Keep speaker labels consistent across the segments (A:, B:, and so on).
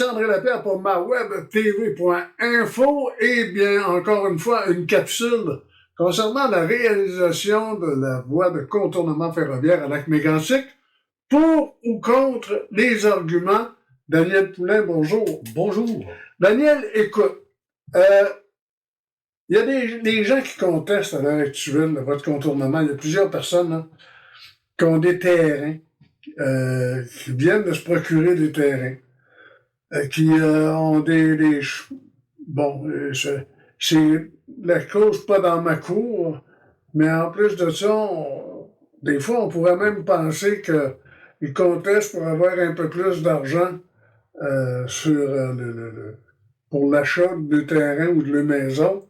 A: André Lapierre pour mawebtv.info et bien, encore une fois, une capsule concernant la réalisation de la voie de contournement ferroviaire à Lac-Mégantic. Pour ou contre les arguments, Daniel Poulain, bonjour.
B: Bonjour.
A: Daniel, écoute, il y a des gens qui contestent à l'heure actuelle le voie de contournement. Il y a plusieurs personnes là, qui ont des terrains, qui viennent de se procurer des terrains. Qui ont des bon, c'est la cause pas dans ma cour, mais en plus de ça, des fois, on pourrait même penser qu'ils contestent pour avoir un peu plus d'argent sur pour l'achat du terrain ou de la maison.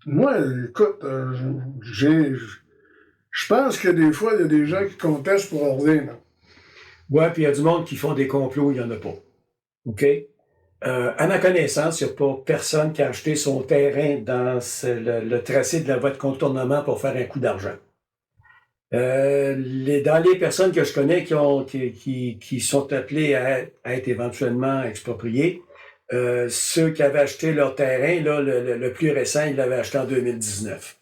A: Moi, écoute, je pense que des fois, il y a des gens qui contestent pour rien.
B: Ouais, puis il y a du monde qui font des complots, il n'y en a pas. OK? À ma connaissance, il n'y a pas personne qui a acheté son terrain dans le tracé de la voie de contournement pour faire un coup d'argent. Dans les personnes que je connais qui sont appelées à être éventuellement expropriées, ceux qui avaient acheté leur terrain, là, le plus récent, ils l'avaient acheté en 2019.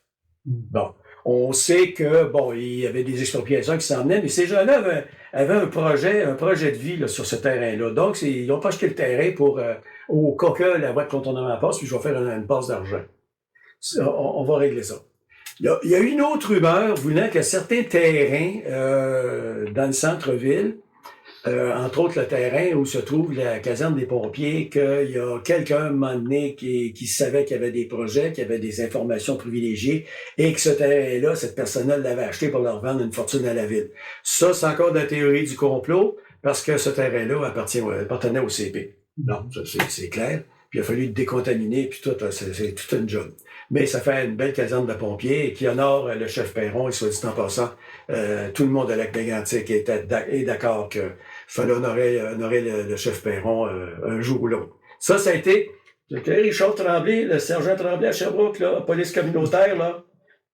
B: Bon. On sait que, bon, il y avait des expropriations qui s'en venaient, mais ces gens-là avaient un projet de vie là, sur ce terrain-là. Donc, ils n'ont pas acheté le terrain pour au cas que la voie de contournement passe, puis je vais faire une passe d'argent. On va régler ça. Il y a une autre rumeur voulant que certains terrains dans le centre-ville, entre autres le terrain où se trouve la caserne des pompiers, qu'il y a quelqu'un, à un moment donné, qui savait qu'il y avait des projets, qu'il y avait des informations privilégiées, et que ce terrain-là, cette personne-là l'avait acheté pour leur vendre une fortune à la ville. Ça, c'est encore de la théorie du complot, parce que ce terrain-là appartenait au CP. Non, c'est clair. Puis il a fallu le décontaminer, puis tout, c'est tout un job. Mais ça fait une belle caserne de pompiers qui honore le chef Perron, et soit dit en passant, tout le monde à Lac-Mégantic est d'accord que fallait honorer le chef Perron un jour ou l'autre. Ça a été Richard Tremblay, le sergent Tremblay à Sherbrooke, là, police communautaire, là.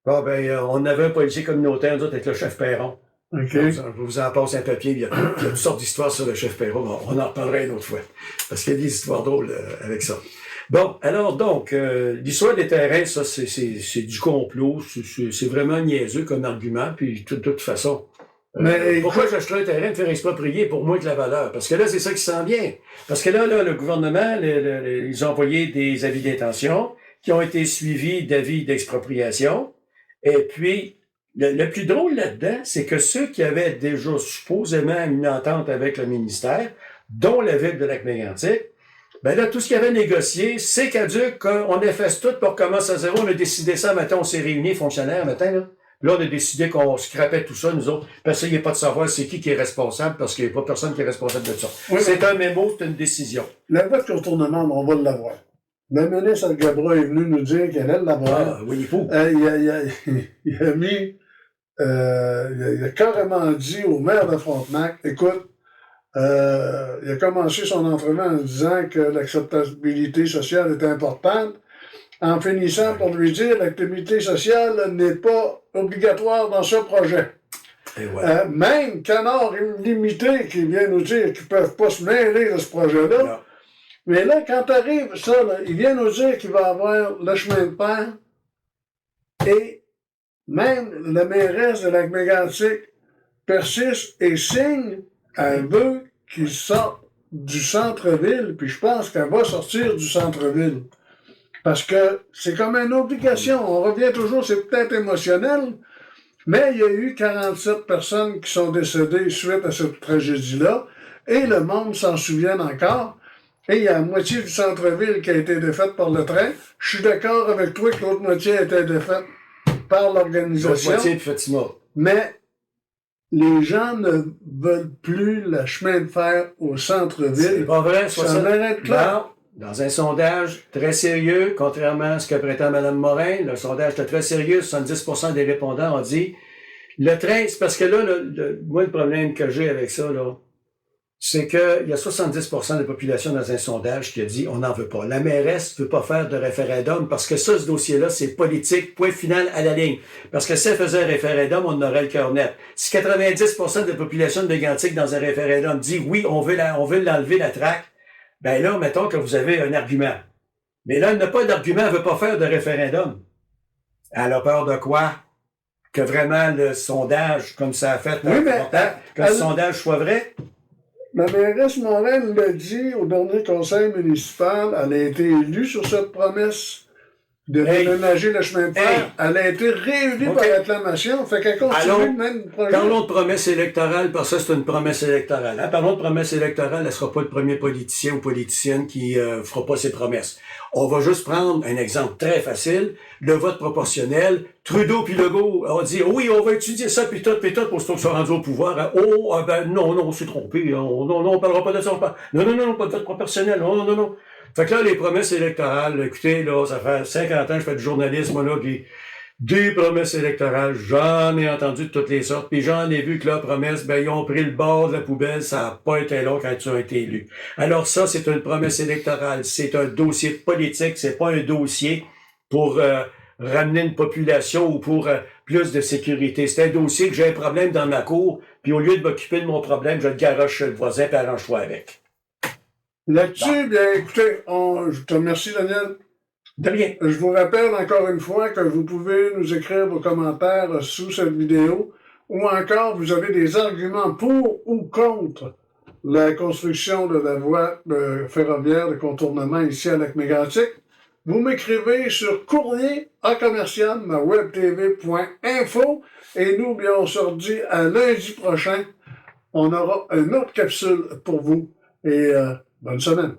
B: Bon, on avait un policier communautaire, nous autres, avec le chef Perron.
A: Okay.
B: Je vous en passe un papier, il y a toutes sortes d'histoires sur le chef Perron. On en reparlera une autre fois. Parce qu'il y a des histoires drôles avec ça. Bon, alors donc, l'histoire des terrains, ça, c'est du complot. C'est vraiment niaiseux comme argument. Puis de toute façon, mais pourquoi j'achèterais un terrain de faire exproprier pour moins que la valeur? Parce que là, c'est ça qui s'en vient. Parce que là, le gouvernement, ils ont envoyé des avis d'intention qui ont été suivis d'avis d'expropriation. Et puis, le plus drôle là-dedans, c'est que ceux qui avaient déjà supposément une entente avec le ministère, dont la ville de Lac-Mégantic, ben là, tout ce qu'ils avaient négocié, c'est caduc, on efface tout pour commencer à zéro. On a décidé ça, maintenant, on s'est réunis, fonctionnaires, maintenant, là. Là, on a décidé qu'on scrapait tout ça, nous autres, parce qu'il n'y a pas de savoir c'est qui est responsable, parce qu'il n'y a pas personne qui est responsable de ça. Oui, c'est un mémo, c'est une décision.
A: La voie de contournement, on va l'avoir. Le ministre Gabra est venu nous dire qu'elle allait l'avoir.
B: Ah, oui, il faut.
A: Il a mis, il a carrément dit au maire de Frontenac, écoute, il a commencé son entrevue en disant que l'acceptabilité sociale est importante, en finissant pour lui dire que l'activité sociale n'est pas obligatoire dans ce projet. Ouais. Même Canard Limité qui vient nous dire qu'ils ne peuvent pas se mêler de ce projet-là. Non. Mais là, quand arrive ça, là, il vient nous dire qu'il va y avoir le chemin de fer et même la mairesse de Lac-Mégantic persiste et signe un vœu qu'il sorte du centre-ville, puis je pense qu'elle va sortir du centre-ville. Parce que c'est comme une obligation. On revient toujours, c'est peut-être émotionnel, mais il y a eu 47 personnes qui sont décédées suite à cette tragédie-là, et le monde s'en souvient encore. Et il y a la moitié du centre-ville qui a été défaite par le train. Je suis d'accord avec toi que l'autre moitié a été défaite par l'organisation.
B: L'autre moitié, Fatima.
A: Mais les gens ne veulent plus le chemin de fer au centre-ville.
B: C'est pas vrai,
A: ça m'arrête là.
B: Dans un sondage très sérieux, contrairement à ce que prétend Mme Morin, le sondage était très sérieux, 70% des répondants ont dit le train, c'est parce que là, moi, le problème que j'ai avec ça, là, c'est qu'il y a 70% de la population dans un sondage qui a dit on n'en veut pas. La mairesse ne veut pas faire de référendum parce que ça, ce dossier-là, c'est politique, point final à la ligne. Parce que si elle faisait un référendum, on aurait le cœur net. Si 90% de la population de Mégantic dans un référendum dit oui, on veut l'enlever la traque, ben là, mettons que vous avez un argument. Mais là, elle n'a pas d'argument, elle ne veut pas faire de référendum. Elle a peur de quoi? Que vraiment le sondage, comme ça a fait
A: Oui, mais
B: que le sondage soit vrai?
A: la mairesse Morin l'a dit au dernier conseil municipal, elle a été élue sur cette promesse de déménager le chemin de fer. Elle a été réélue par l'acclamation, fait qu'elle continue le même projet.
B: Parlons de promesse électorale, parce que c'est une promesse électorale. Hein? Parlons de promesse électorale, elle ne sera pas le premier politicien ou politicienne qui fera pas ses promesses. On va juste prendre un exemple très facile, le vote proportionnel. Trudeau puis Legault ont dit oui, on va étudier ça puis tout, pour se soit rendu au pouvoir. Hein. Oh, non, on s'est trompé. Non, on parlera pas de ça. Non, pas de vote proportionnel. Non. Fait que là, les promesses électorales, écoutez, là, ça fait 50 ans que je fais du journalisme, là, puis des promesses électorales, j'en ai entendu de toutes les sortes, puis j'en ai vu que leurs promesses, ben, ils ont pris le bord de la poubelle, ça n'a pas été long quand ils ont été élus. Alors ça, c'est une promesse électorale, c'est un dossier politique, c'est pas un dossier pour ramener une population ou pour plus de sécurité. C'est un dossier que j'ai un problème dans ma cour, puis au lieu de m'occuper de mon problème, je le garoche chez le voisin, puis arrange-toi avec.
A: Là-dessus, bien, écoutez, je te remercie, Daniel.
B: De rien.
A: Je vous rappelle encore une fois que vous pouvez nous écrire vos commentaires sous cette vidéo, ou encore vous avez des arguments pour ou contre la construction de la voie ferroviaire de contournement ici à Lac-Mégantic. Vous m'écrivez sur courrier@webtv.info et nous, bien, on se redit à lundi prochain. On aura une autre capsule pour vous et bonne semaine.